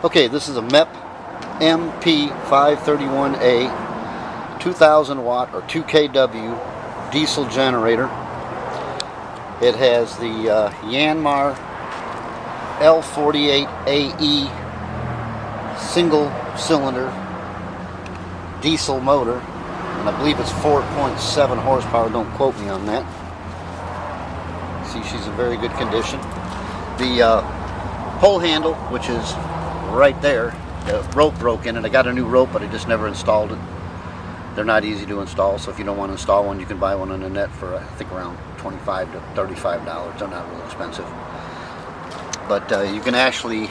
Okay, this is a MEP MP531A 2000 watt or 2 kW diesel generator. It has the Yanmar L48AE single cylinder diesel motor, and I believe it's 4.7 horsepower. Don't quote me on that. See, she's in very good condition. The pole handle, which is right there, the rope broke in it. I got a new rope, but I just never installed it. They're not easy to install, so if you don't want to install one, you can buy one on the net for I think around $25 to $35. They're not real expensive. But you can actually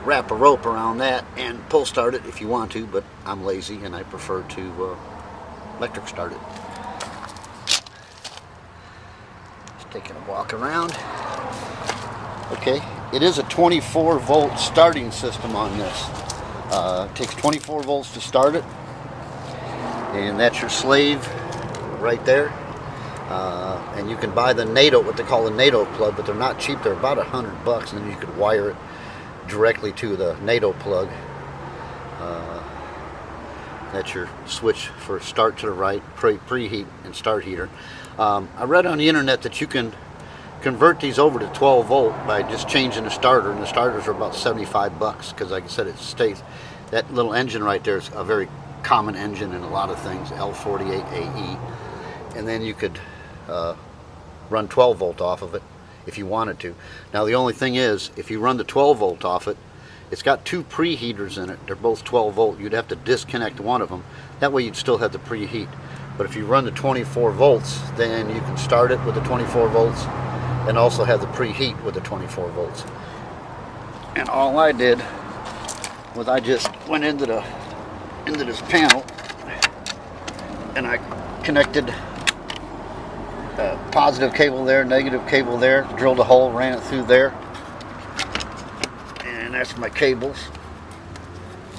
wrap a rope around that and pull start it if you want to, but I'm lazy and I prefer to electric start it. Just taking a walk around. Okay, it is a 24 volt starting system on this. It takes 24 volts to start it, and that's your slave right there. And you can buy the NATO, what they call the NATO plug, but they're not cheap. They're about $100, and then you could wire it directly to the NATO plug. That's your switch for start to the right, preheat and start heater. I read on the internet that you can convert these over to 12 volt by just changing the starter, and the starters are about $75 because, like I said, it stays. That little engine right there is a very common engine in a lot of things, L48AE, and then you could run 12 volt off of it if you wanted to. Now the only thing is, if you run the 12 volt off it, it's got two preheaters in it. They're both 12 volt. You'd have to disconnect one of them. That way you'd still have the preheat. But if you run the 24 volts, then you can start it with the 24 volts and also have the preheat with the 24 volts. And all I did was I just went into this panel and I connected a positive cable there, negative cable there, drilled a hole, ran it through there, and that's my cables.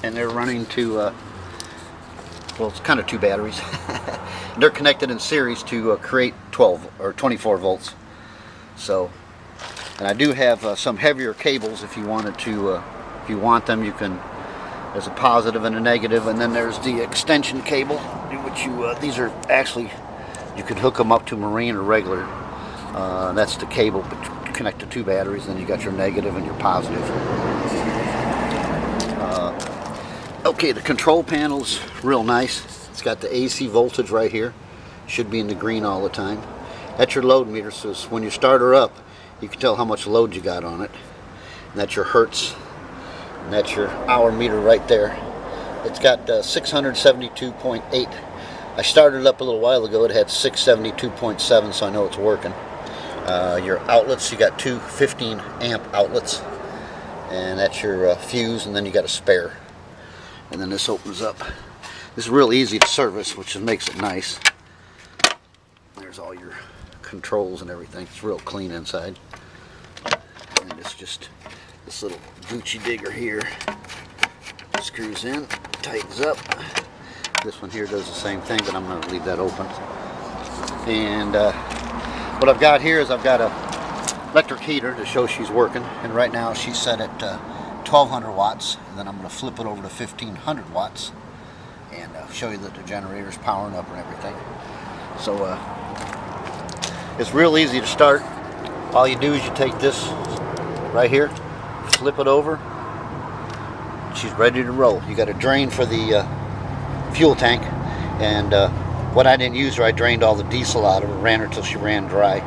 And they're running to well, it's kind of two batteries. They're connected in series to create 12 or 24 volts. So, and I do have some heavier cables if you wanted to, if you want them, you can. There's a positive and a negative, and then there's the extension cable, which these are actually, you could hook them up to marine or regular. That's the cable, but you connect to two batteries, then you got your negative and your positive. Okay, the control panel's real nice. It's got the AC voltage right here. Should be in the green all the time. That's your load meter, so when you start her up, you can tell how much load you got on it. And that's your hertz, and that's your hour meter right there. It's got 672.8. I started it up a little while ago. It had 672.7, so I know it's working. Your outlets, you got two 15 amp outlets, and that's your fuse, and then you got a spare. And then this opens up. This is real easy to service, which makes it nice. There's all your controls and everything. It's real clean inside. And it's just this little Gucci digger here. Screws in, tightens up. This one here does the same thing, but I'm going to leave that open. And what I've got here is I've got a electric heater to show she's working. And right now she's set at 1200 watts. And then I'm going to flip it over to 1500 watts and show you that the generator's powering up and everything. So it's real easy to start. All you do is you take this right here, flip it over, she's ready to roll. You got a drain for the fuel tank, and what I didn't use her, I drained all the diesel out of her, ran her till she ran dry.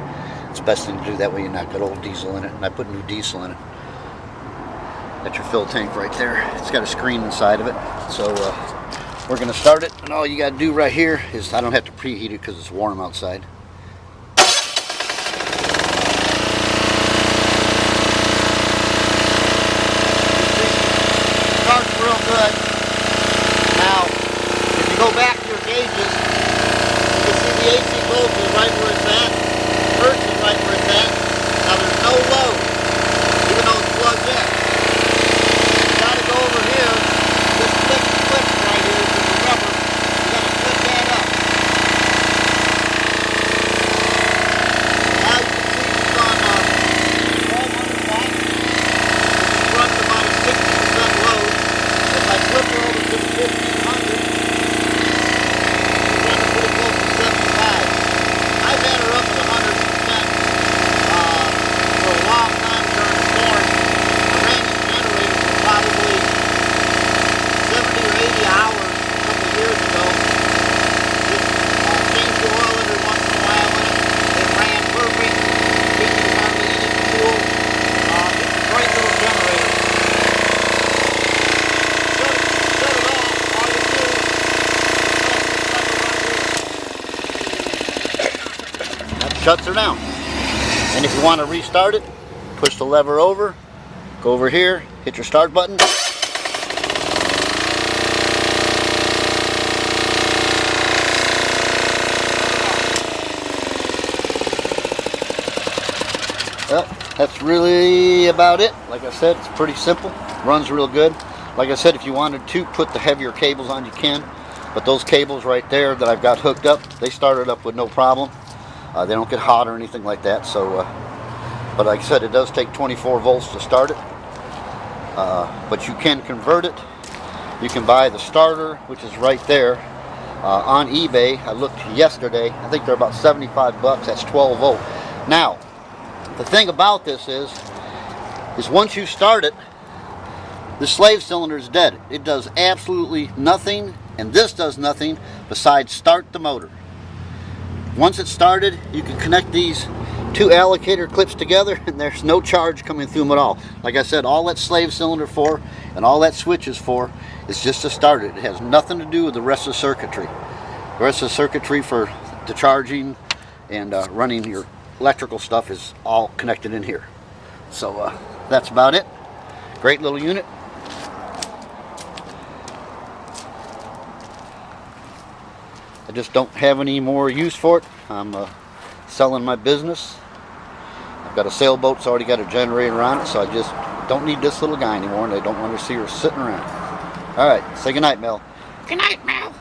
It's the best thing to do, that way you're not got old diesel in it, and I put new diesel in it. That's your fill tank right there. It's got a screen inside of it. So we're going to start it, and all you got to do right here is, I don't have to preheat it because it's warm outside. Starts real good. Now, if you go back to your gauges, you can see the AC voltage is right where it's at. Hertz is right where it's at. Now there's no load, even though it's plugged in. You got to go over here. This clip right here is the rubber. You got to flip that up. Now you can see it's on 1200 watts. It runs about a 60% load. shuts her down. And if you want to restart it, push the lever over, go over here, hit your start button. Well, that's really about it. Like I said, it's pretty simple. Runs real good. Like I said, if you wanted to put the heavier cables on, you can. But those cables right there that I've got hooked up, they started up with no problem. They don't get hot or anything like that. So, but like I said, it does take 24 volts to start it. But you can convert it. You can buy the starter, which is right there on eBay. I looked yesterday. I think they're about 75 bucks. That's 12 volt. Now, the thing about this is once you start it, the slave cylinder is dead. It does absolutely nothing, and this does nothing besides start the motor. Once it's started, you can connect these two allocator clips together, and there's no charge coming through them at all. Like I said, all that slave cylinder for and all that switch is for is just to start it. It has nothing to do with the rest of the circuitry. The rest of the circuitry for the charging and running your electrical stuff is all connected in here. So that's about it. Great little unit. I just don't have any more use for it. I'm selling my business. I've got a sailboat that's already got a generator on it, so I just don't need this little guy anymore, and I don't want to see her sitting around. All right, say goodnight, Mel. Good night, Mel.